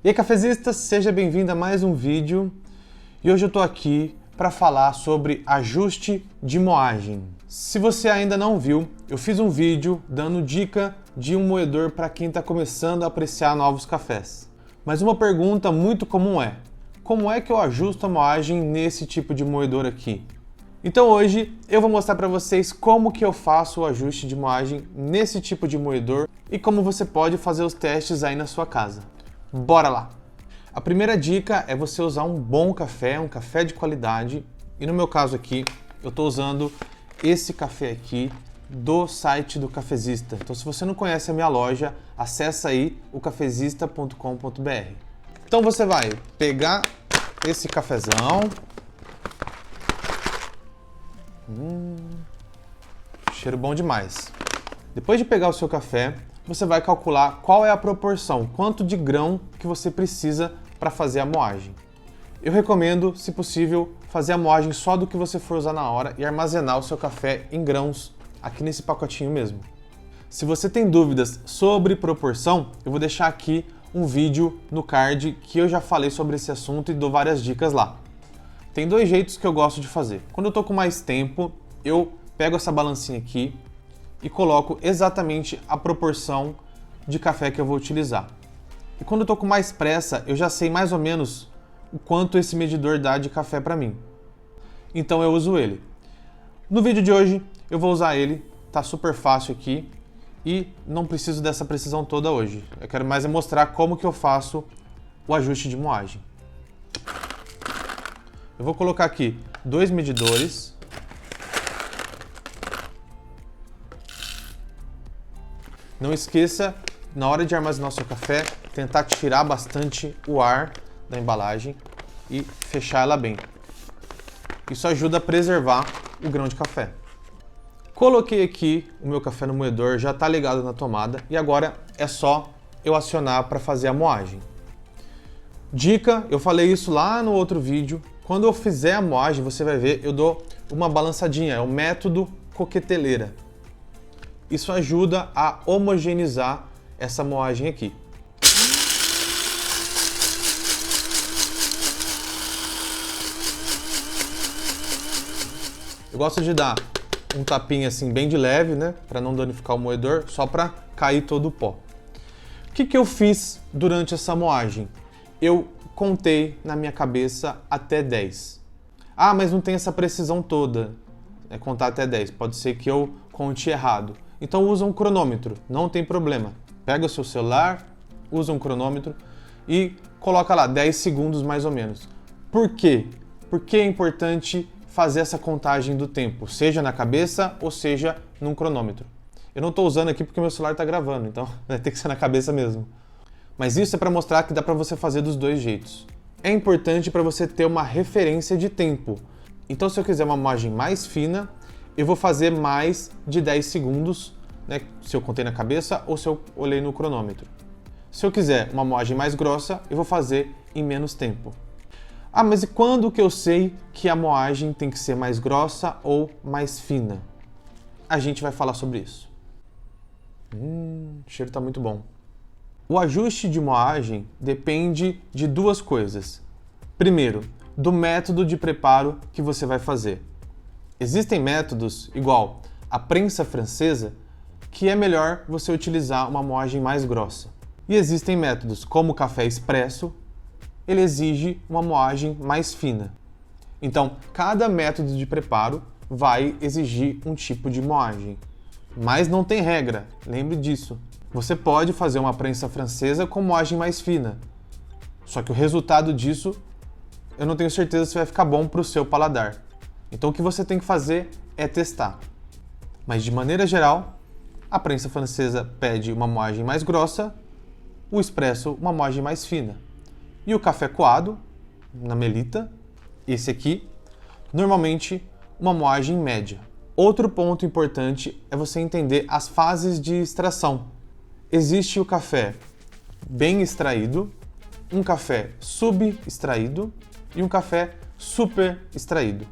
E aí, cafezista, seja bem-vindo a mais um vídeo. E hoje eu tô aqui para falar sobre ajuste de moagem. Se você ainda não viu, eu fiz um vídeo dando dica de um moedor para quem está começando a apreciar novos cafés. Mas uma pergunta muito comum é: como é que eu ajusto a moagem nesse tipo de moedor aqui? Então hoje eu vou mostrar para vocês como que eu faço o ajuste de moagem nesse tipo de moedor e como você pode fazer os testes aí na sua casa. Bora lá! A primeira dica é você usar um bom café, um café de qualidade. E no meu caso aqui, eu estou usando esse café aqui do site do Cafezista. Então se você não conhece a minha loja, acessa aí o cafezista.com.br. Então você vai pegar esse cafezão. Cheiro bom demais. Depois de pegar o seu café, você vai calcular qual é a proporção, quanto de grão que você precisa para fazer a moagem. Eu recomendo, se possível, fazer a moagem só do que você for usar na hora e armazenar o seu café em grãos aqui nesse pacotinho mesmo. Se você tem dúvidas sobre proporção, eu vou deixar aqui um vídeo no card que eu já falei sobre esse assunto e dou várias dicas lá. Tem dois jeitos que eu gosto de fazer. Quando eu tô com mais tempo, eu pego essa balancinha aqui e coloco exatamente a proporção de café que eu vou utilizar. E quando eu tô com mais pressa, eu já sei mais ou menos o quanto esse medidor dá de café para mim. Então eu uso ele. No vídeo de hoje eu vou usar ele, tá super fácil aqui e não preciso dessa precisão toda hoje. Eu quero mais mostrar como que eu faço o ajuste de moagem. Eu vou colocar aqui 2 medidores. Não esqueça, na hora de armazenar o seu café, tentar tirar bastante o ar da embalagem e fechar ela bem. Isso ajuda a preservar o grão de café. Coloquei aqui o meu café no moedor, já está ligado na tomada e agora é só eu acionar para fazer a moagem. Dica, eu falei isso lá no outro vídeo, quando eu fizer a moagem, você vai ver, eu dou uma balançadinha, é o método coqueteleira. Isso ajuda a homogeneizar essa moagem aqui. Eu gosto de dar um tapinha assim bem de leve, né, para não danificar o moedor, só para cair todo o pó. O que eu fiz durante essa moagem? Eu contei na minha cabeça até 10. Ah, mas não tem essa precisão toda. É contar até 10. Pode ser que eu conte errado. Então usa um cronômetro, não tem problema. Pega o seu celular, usa um cronômetro e coloca lá 10 segundos mais ou menos. Por quê? Porque é importante fazer essa contagem do tempo, seja na cabeça ou seja num cronômetro. Eu não estou usando aqui porque meu celular está gravando, então vai ter que ser na cabeça mesmo. Mas isso é para mostrar que dá para você fazer dos dois jeitos. É importante para você ter uma referência de tempo. Então se eu quiser uma moagem mais fina, eu vou fazer mais de 10 segundos, né, se eu contei na cabeça ou se eu olhei no cronômetro. Se eu quiser uma moagem mais grossa, eu vou fazer em menos tempo. Ah, mas e quando que eu sei que a moagem tem que ser mais grossa ou mais fina? A gente vai falar sobre isso. O cheiro está muito bom. O ajuste de moagem depende de duas coisas. Primeiro, do método de preparo que você vai fazer. Existem métodos, igual a prensa francesa, que é melhor você utilizar uma moagem mais grossa. E existem métodos como o café expresso, ele exige uma moagem mais fina. Então, cada método de preparo vai exigir um tipo de moagem. Mas não tem regra, lembre disso. Você pode fazer uma prensa francesa com moagem mais fina. Só que o resultado disso, eu não tenho certeza se vai ficar bom para o seu paladar. Então o que você tem que fazer é testar. Mas de maneira geral, a prensa francesa pede uma moagem mais grossa, o expresso uma moagem mais fina. E o café coado, na melita, esse aqui, normalmente uma moagem média. Outro ponto importante é você entender as fases de extração. Existe o café bem extraído, um café subextraído e um café super extraído.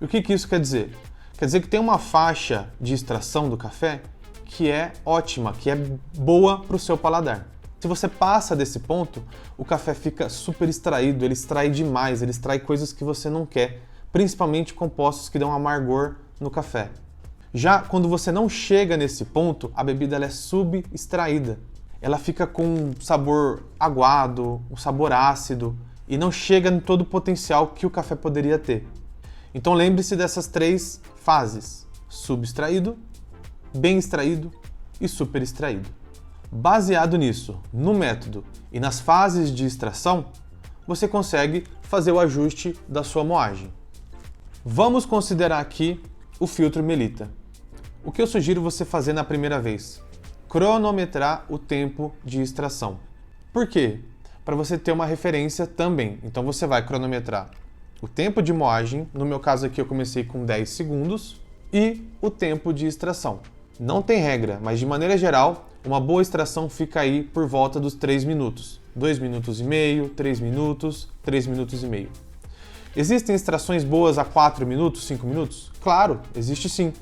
E o que isso quer dizer? Quer dizer que tem uma faixa de extração do café que é ótima, que é boa para o seu paladar. Se você passa desse ponto, o café fica super extraído, ele extrai demais, ele extrai coisas que você não quer, principalmente compostos que dão amargor no café. Já quando você não chega nesse ponto, a bebida ela é subextraída. Ela fica com um sabor aguado, um sabor ácido e não chega em todo o potencial que o café poderia ter. Então lembre-se dessas 3 fases: subextraído, bem extraído e super extraído. Baseado nisso, no método e nas fases de extração, você consegue fazer o ajuste da sua moagem. Vamos considerar aqui o filtro Melita. O que eu sugiro você fazer na primeira vez? Cronometrar o tempo de extração. Por quê? Para você ter uma referência também. Então você vai cronometrar o tempo de moagem, no meu caso aqui eu comecei com 10 segundos, e o tempo de extração. Não tem regra, mas de maneira geral, uma boa extração fica aí por volta dos 3 minutos. 2 minutos e meio, 3 minutos, 3 minutos e meio. Existem extrações boas a 4 minutos, 5 minutos? Claro, existe sim.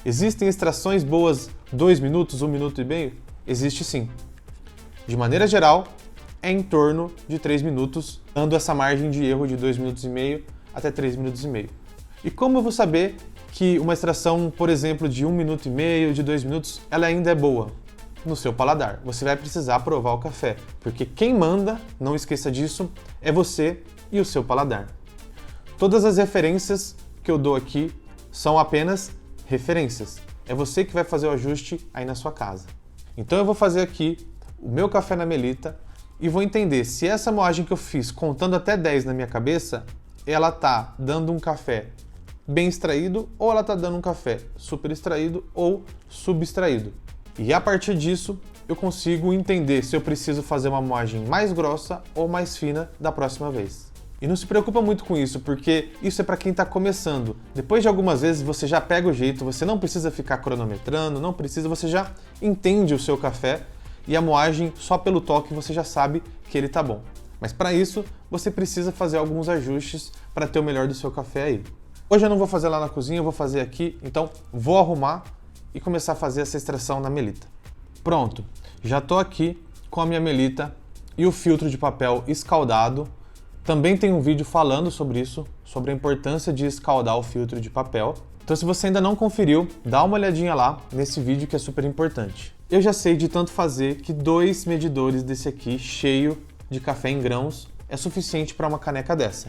Existem extrações boas 2 minutos, 1 minuto e meio? Existe sim. De maneira geral, é em torno de 3 minutos, dando essa margem de erro de 2 minutos e meio até 3 minutos e meio. E como eu vou saber que uma extração, por exemplo, de 1 minuto e meio, de 2 minutos, ela ainda é boa? No seu paladar. Você vai precisar provar o café, porque quem manda, não esqueça disso, é você e o seu paladar. Todas as referências que eu dou aqui são apenas referências. É você que vai fazer o ajuste aí na sua casa. Então eu vou fazer aqui o meu café na Melita e vou entender se essa moagem que eu fiz contando até 10 na minha cabeça, ela tá dando um café bem extraído ou ela tá dando um café super extraído ou subextraído. E a partir disso, eu consigo entender se eu preciso fazer uma moagem mais grossa ou mais fina da próxima vez. E não se preocupa muito com isso, porque isso é para quem está começando. Depois de algumas vezes você já pega o jeito, você não precisa ficar cronometrando, não precisa, você já entende o seu café e a moagem, só pelo toque, você já sabe que ele tá bom. Mas para isso, você precisa fazer alguns ajustes para ter o melhor do seu café aí. Hoje eu não vou fazer lá na cozinha, eu vou fazer aqui, então vou arrumar e começar a fazer essa extração na Melita. Pronto, já estou aqui com a minha Melita e o filtro de papel escaldado. Também tem um vídeo falando sobre isso, sobre a importância de escaldar o filtro de papel. Então se você ainda não conferiu, dá uma olhadinha lá nesse vídeo que é super importante. Eu já sei de tanto fazer que 2 medidores desse aqui, cheio de café em grãos, é suficiente para uma caneca dessa.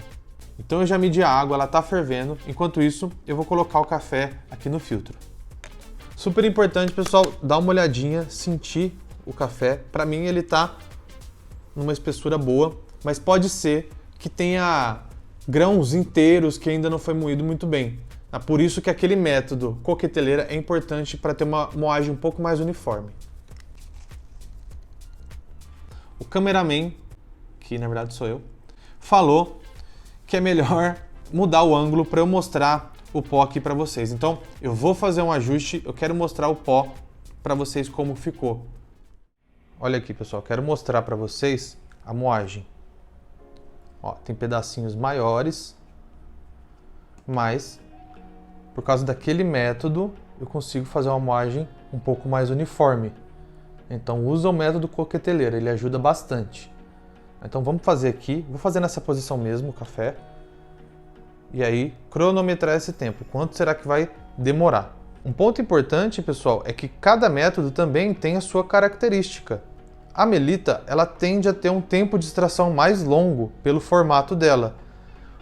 Então eu já medi a água, ela está fervendo. Enquanto isso, eu vou colocar o café aqui no filtro. Super importante, pessoal, dar uma olhadinha, sentir o café. Para mim ele está numa espessura boa, mas pode ser que tenha grãos inteiros que ainda não foi moído muito bem. Por isso que aquele método coqueteleira é importante para ter uma moagem um pouco mais uniforme. O cameraman, que na verdade sou eu, falou que é melhor mudar o ângulo para eu mostrar o pó aqui para vocês. Então eu vou fazer um ajuste, eu quero mostrar o pó para vocês como ficou. Olha aqui, pessoal, quero mostrar para vocês a moagem. Ó, tem pedacinhos maiores, mas por causa daquele método eu consigo fazer uma moagem um pouco mais uniforme. Então usa o método coqueteleira, ele ajuda bastante. Então vamos fazer aqui, vou fazer nessa posição mesmo o café. E aí cronometrar esse tempo, quanto será que vai demorar? Um ponto importante, pessoal, é que cada método também tem a sua característica. A Melita, ela tende a ter um tempo de extração mais longo pelo formato dela.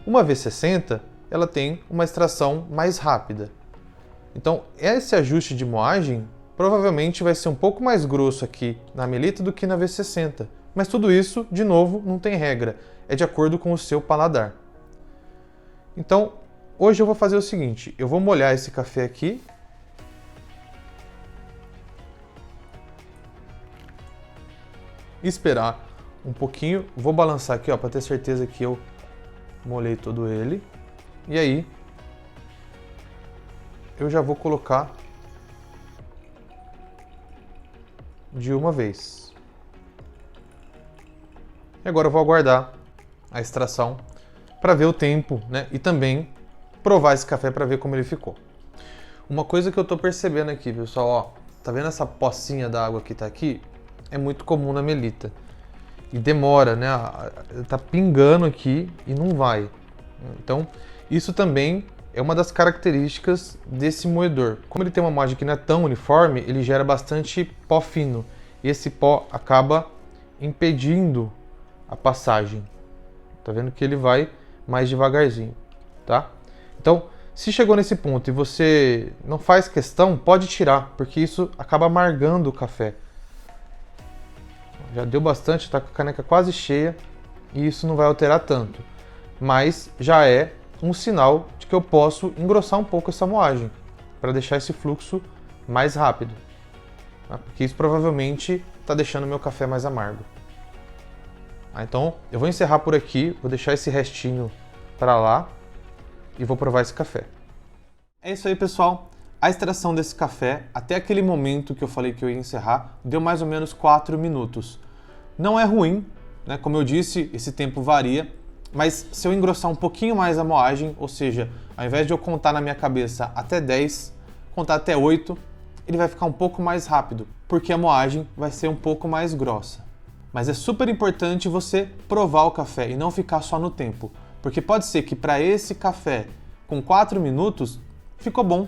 Uma V60, ela tem uma extração mais rápida. Então, esse ajuste de moagem provavelmente vai ser um pouco mais grosso aqui na Melita do que na V60. Mas tudo isso, de novo, não tem regra. É de acordo com o seu paladar. Então, hoje eu vou fazer o seguinte. Eu vou molhar esse café aqui. Esperar um pouquinho, vou balançar aqui, ó, para ter certeza que eu molhei todo ele. E aí eu já vou colocar de uma vez. E agora eu vou aguardar a extração para ver o tempo, né? E também provar esse café para ver como ele ficou. Uma coisa que eu tô percebendo aqui, pessoal, ó, tá vendo essa pocinha da água que tá aqui? é muito comum na Melita. E demora, né? Tá pingando aqui e não vai. Então, isso também é uma das características desse moedor. Como ele tem uma moagem que não é tão uniforme, ele gera bastante pó fino. E esse pó acaba impedindo a passagem. Tá vendo que ele vai mais devagarzinho, tá? Então, se chegou nesse ponto e você não faz questão, pode tirar, porque isso acaba amargando o café. Já deu bastante, tá com a caneca quase cheia e isso não vai alterar tanto. Mas já é um sinal de que eu posso engrossar um pouco essa moagem para deixar esse fluxo mais rápido, tá? Porque isso provavelmente está deixando o meu café mais amargo. Então eu vou encerrar por aqui, vou deixar esse restinho para lá e vou provar esse café. É isso aí, pessoal. A extração desse café, até aquele momento que eu falei que eu ia encerrar, deu mais ou menos 4 minutos. Não é ruim, né? Como eu disse, esse tempo varia, mas se eu engrossar um pouquinho mais a moagem, ou seja, ao invés de eu contar na minha cabeça até 10, contar até 8, ele vai ficar um pouco mais rápido, porque a moagem vai ser um pouco mais grossa. Mas é super importante você provar o café e não ficar só no tempo, porque pode ser que para esse café com 4 minutos ficou bom,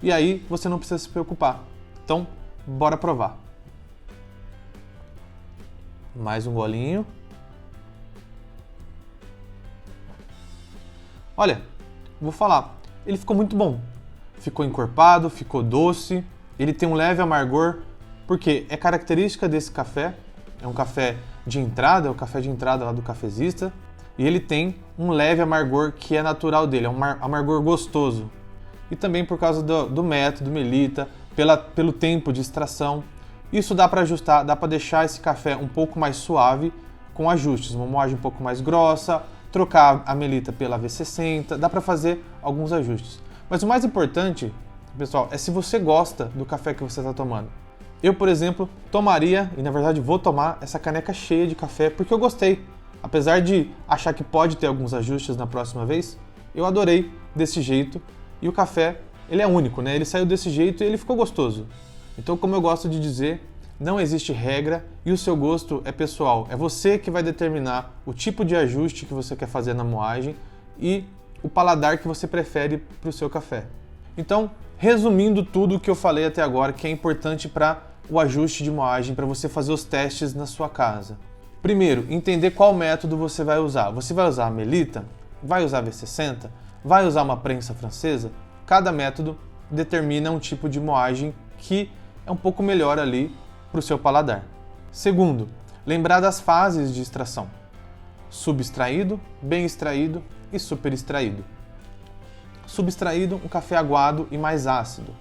e aí você não precisa se preocupar. Então, bora provar. Mais um golinho. Olha, vou falar, ele ficou muito bom. Ficou encorpado, ficou doce, ele tem um leve amargor, porque é característica desse café, é um café de entrada, é o café de entrada lá do cafezista, e ele tem um leve amargor que é natural dele, é um amargor gostoso. E também por causa do método Melita, pelo tempo de extração. Isso dá para ajustar, dá para deixar esse café um pouco mais suave com ajustes, uma moagem um pouco mais grossa, trocar a Melita pela V60, dá para fazer alguns ajustes. Mas o mais importante, pessoal, é se você gosta do café que você está tomando. Eu, por exemplo, tomaria, e na verdade vou tomar, essa caneca cheia de café porque eu gostei. Apesar de achar que pode ter alguns ajustes na próxima vez, eu adorei desse jeito. E o café, ele é único, né? Ele saiu desse jeito e ele ficou gostoso. Então, como eu gosto de dizer, não existe regra e o seu gosto é pessoal. É você que vai determinar o tipo de ajuste que você quer fazer na moagem e o paladar que você prefere para o seu café. Então, resumindo tudo o que eu falei até agora, que é importante para o ajuste de moagem, para você fazer os testes na sua casa. Primeiro, entender qual método você vai usar. Você vai usar a Melita? Vai usar a V60? Vai usar uma prensa francesa? Cada método determina um tipo de moagem que é um pouco melhor ali para o seu paladar. Segundo, lembrar das fases de extração: subextraído, bem extraído e super extraído. Subextraído, um café aguado e mais ácido.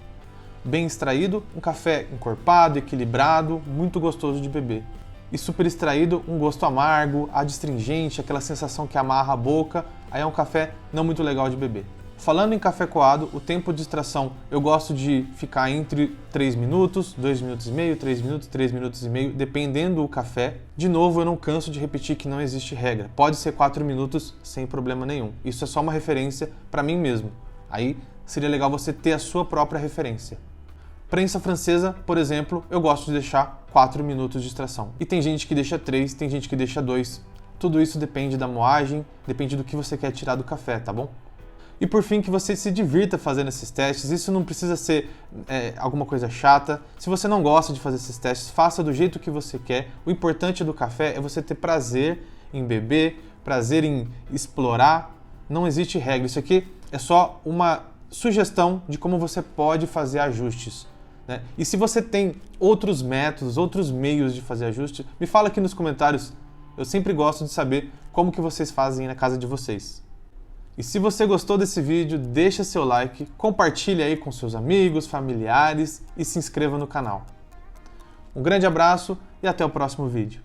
Bem extraído, um café encorpado, equilibrado, muito gostoso de beber. E super extraído, um gosto amargo, adstringente, aquela sensação que amarra a boca, aí é um café não muito legal de beber. Falando em café coado, o tempo de extração eu gosto de ficar entre 3 minutos, 2 minutos e meio, 3 minutos, 3 minutos e meio, dependendo do café. De novo, eu não canso de repetir que não existe regra. Pode ser 4 minutos sem problema nenhum. Isso é só uma referência para mim mesmo. Aí seria legal você ter a sua própria referência. Prensa francesa, por exemplo, eu gosto de deixar 4 minutos de extração. E tem gente que deixa 3, tem gente que deixa 2. Tudo isso depende da moagem, depende do que você quer tirar do café, tá bom? E por fim, que você se divirta fazendo esses testes. Isso não precisa ser alguma coisa chata. Se você não gosta de fazer esses testes, faça do jeito que você quer. O importante do café é você ter prazer em beber, prazer em explorar. Não existe regra. Isso aqui é só uma sugestão de como você pode fazer ajustes, né? E se você tem outros métodos, outros meios de fazer ajuste, me fala aqui nos comentários. Eu sempre gosto de saber como que vocês fazem na casa de vocês. E se você gostou desse vídeo, deixa seu like, compartilhe aí com seus amigos, familiares e se inscreva no canal. Um grande abraço e até o próximo vídeo.